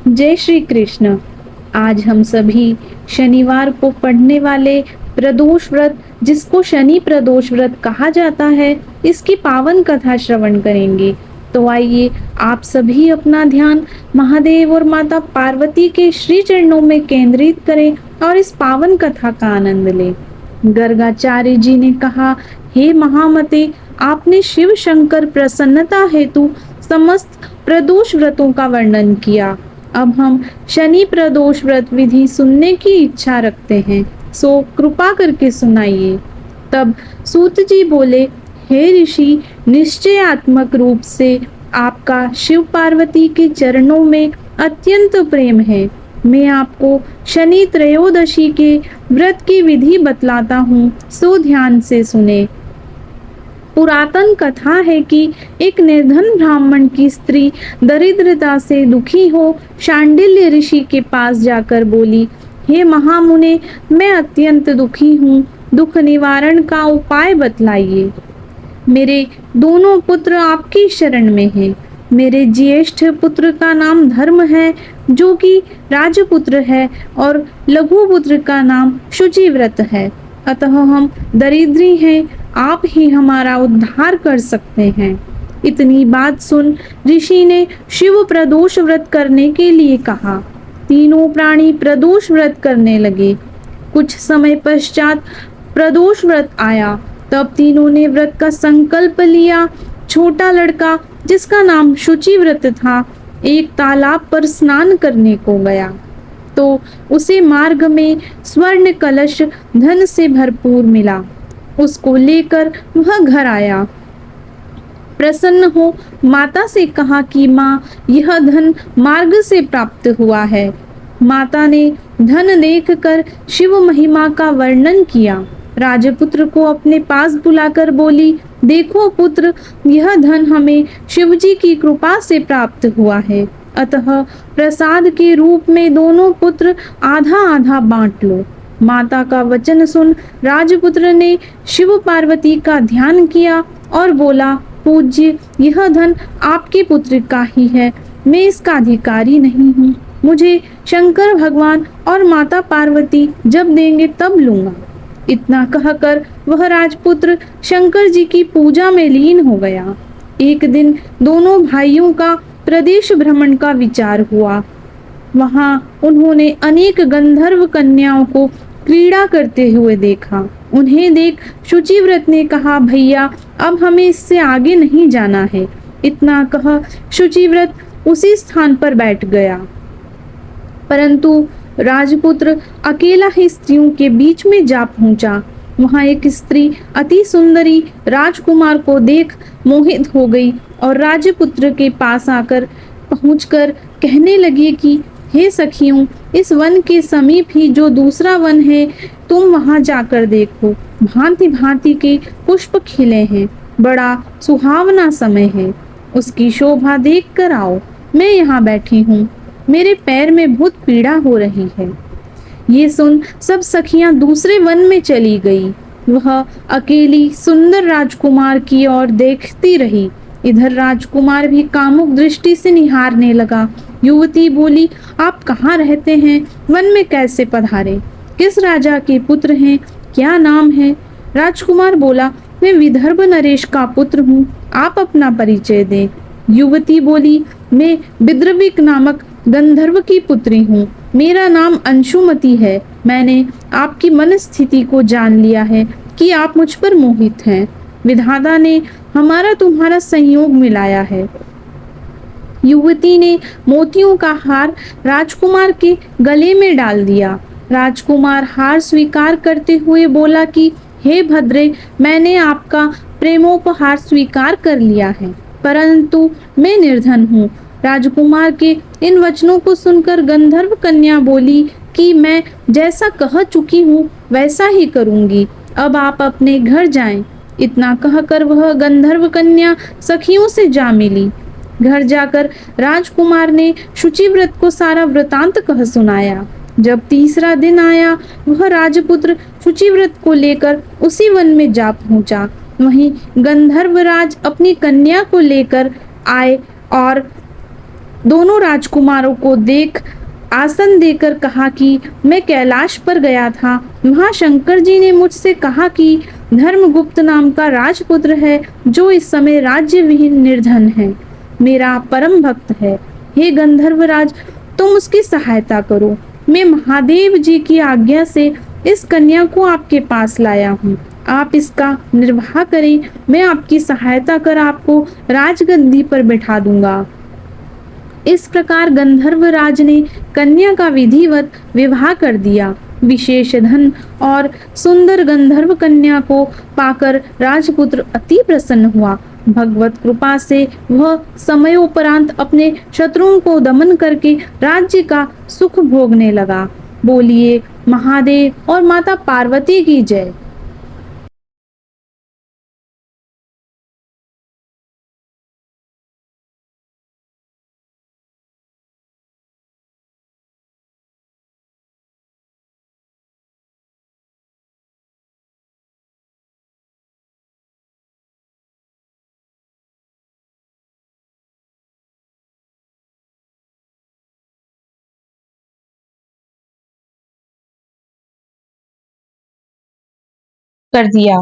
जय श्री कृष्ण। आज हम सभी शनिवार को पढ़ने वाले प्रदोष व्रत, जिसको शनि प्रदोष व्रत कहा जाता है, इसकी पावन कथा श्रवण करेंगे। तो आइए आप सभी अपना ध्यान महादेव और माता पार्वती के श्री चरणों में केंद्रित करें और इस पावन कथा का आनंद लें। गर्गाचार्य जी ने कहा, हे महामते, आपने शिव शंकर प्रसन्नता हेतु समस्त प्रदोष व्रतों का वर्णन किया। अब हम शनि प्रदोष व्रत विधि सुनने की इच्छा रखते हैं, सो कृपा करके सुनाइए। तब सूत जी बोले, हे ऋषि, निश्चयात्मक रूप से आपका शिव पार्वती के चरणों में अत्यंत प्रेम है। मैं आपको शनि त्रयोदशी के व्रत की विधि बतलाता हूँ, सो ध्यान से सुने। पुरातन कथा है कि एक निर्धन ब्राह्मण की स्त्री दरिद्रता से दुखी हो शांडिल्य ऋषि के पास जाकर बोली, हे महामुने, मैं अत्यंत दुखी हूँ, दुख निवारण का उपाय बतलाइए। मेरे दोनों पुत्र आपकी शरण में हैं। मेरे ज्येष्ठ पुत्र का नाम धर्म है, जो कि राजपुत्र है, और लघु पुत्र का नाम शुचिव्रत है। अतः हम दरिद्री हैं, आप ही हमारा उद्धार कर सकते हैं। इतनी बात सुन ऋषि ने शिव प्रदोष व्रत करने के लिए कहा। तीनों प्राणी प्रदोष व्रत करने लगे। कुछ समय पश्चात प्रदोष व्रत आया। तब तीनों ने व्रत का संकल्प लिया। छोटा लड़का, जिसका नाम शुचिव्रत था, एक तालाब पर स्नान करने को गया तो उसे मार्ग में स्वर्ण कलश धन से भरपूर मिला। उसको लेकर वह घर आया। प्रसन्न हो माता से कहा कि माँ, यह धन मार्ग से प्राप्त हुआ है। माता ने धन देखकर शिव महिमा का वर्णन किया। राजपुत्र को अपने पास बुलाकर बोली, देखो पुत्र, यह धन हमें शिवजी की कृपा से प्राप्त हुआ है। अतः प्रसाद के रूप में दोनों पुत्र आधा आधा बांट लो। माता का वचन सुन राजपुत्र ने शिव पार्वती का ध्यान किया और बोला, पूज्य, यह धन आपके पुत्र का ही है, मैं इसका अधिकारी नहीं हूँ। मुझे शंकर भगवान और माता पार्वती जब देंगे तब लूंगा। इतना कहकर वह राजपुत्र शंकर जी की पूजा में लीन हो गया। एक दिन दोनों भाइयों का प्रदेश भ्रमण का विचार हुआ। वहां उन्होंने अनेक गंधर्व कन्याओं को क्रीड़ा करते हुए देखा। उन्हें देख शुचिव्रत ने कहा, भैया, अब हमें इससे आगे नहीं जाना है। इतना कह शुचिव्रत उसी स्थान पर बैठ गया। परंतु राजपुत्र अकेला ही स्त्रियों के बीच में जा पहुंचा। वहां एक स्त्री अति सुंदरी राजकुमार को देख मोहित हो गई और राजपुत्र के पास आकर पहुंचकर कहने लगी कि हे सखियों, इस वन के समीप ही जो दूसरा वन है, तुम वहां जाकर देखो। भांति भांति के पुष्प खिले हैं, बड़ा सुहावना समय है। उसकी शोभा देख कर आओ। मैं यहाँ बैठी हूँ, मेरे पैर में बहुत पीड़ा हो रही है। ये सुन सब सखियां दूसरे वन में चली गई। वह अकेली सुंदर राजकुमार की ओर देखती रही। इधर राजकुमार भी कामुक दृष्टि से निहारने लगा। युवती बोली, आप कहाँ रहते हैं? वन में कैसे पधारे? किस राजा के पुत्र हैं? क्या नाम है? राजकुमार बोला, मैं विदर्भ नरेश का पुत्र हूँ, आप अपना परिचय दें। युवती बोली, मैं विद्रविक नामक गंधर्व की पुत्री हूँ, मेरा नाम अंशुमती है। मैंने आपकी मन स्थिति को जान लिया है कि आप मुझ पर मोहित हैं। विधाता ने हमारा तुम्हारा संयोग मिलाया है। युवती ने मोतियों का हार राजकुमार के गले में डाल दिया। राजकुमार हार स्वीकार करते हुए बोला कि हे भद्रे, मैंने आपका प्रेमोपहार स्वीकार कर लिया है, परंतु मैं निर्धन हूँ। राजकुमार के इन वचनों को सुनकर गंधर्व कन्या बोली कि मैं जैसा कह चुकी हूँ वैसा ही करूंगी, अब आप अपने घर जाएं। इतना कहकर वह गंधर्व कन्या सखियों से जा मिली। घर जाकर राजकुमार ने शुचिव्रत को सारा वृतांत कह सुनाया। जब तीसरा दिन आया, वह राजपुत्र शुचिव्रत को लेकर उसी वन में जा पहुंचा। वहीं गंधर्वराज अपनी कन्या को लेकर आए और दोनों राजकुमारों को देख आसन देकर कहा कि मैं कैलाश पर गया था। वहां शंकर जी ने मुझसे कहा कि धर्मगुप्त नाम का राजपुत्र है जो इस समय राज्य विहीन निर्धन है, मेरा परम भक्त है। हे गंधर्वराज, तुम उसकी सहायता करो। मैं महादेव जी की आज्ञा से इस कन्या को आपके पास लाया हूँ। आप इसका निर्वाह करें, मैं आपकी सहायता कर आपको राजगद्दी पर बैठा दूंगा। इस प्रकार गंधर्वराज ने कन्या का विधिवत विवाह कर दिया। विशेष धन और सुंदर गंधर्व कन्या को पाकर राजपुत्र अति प्रसन्न हुआ। भगवत कृपा से वह समयोपरांत अपने शत्रुओं को दमन करके राज्य का सुख भोगने लगा। बोलिए महादेव और माता पार्वती की जय। कर दिया।